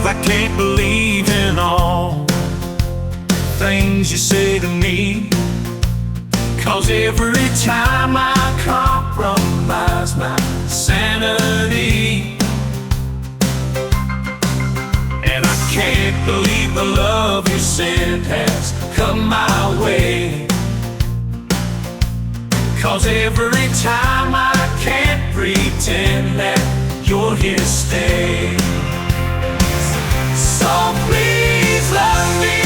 I can't believe in all the things you say to me, 'cause every time I compromise my sanity, and I can't believe the love you said has come my way, 'cause every time I can't pretend that you're here to stay. So please love me,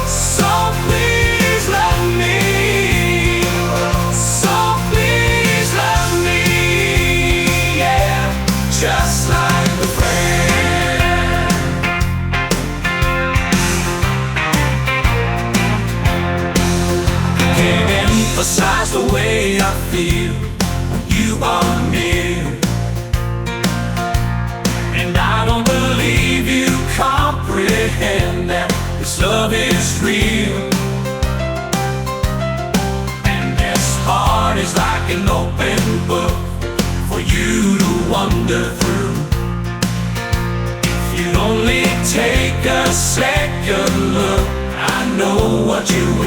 so please love me, so please love me, yeah, just like a friend. Can't emphasize the way I feel when you are near, and I don't believe you comprehend that this love is real. And this heart is like an open book for you to wander through. If you'd only take a second look, I know what you will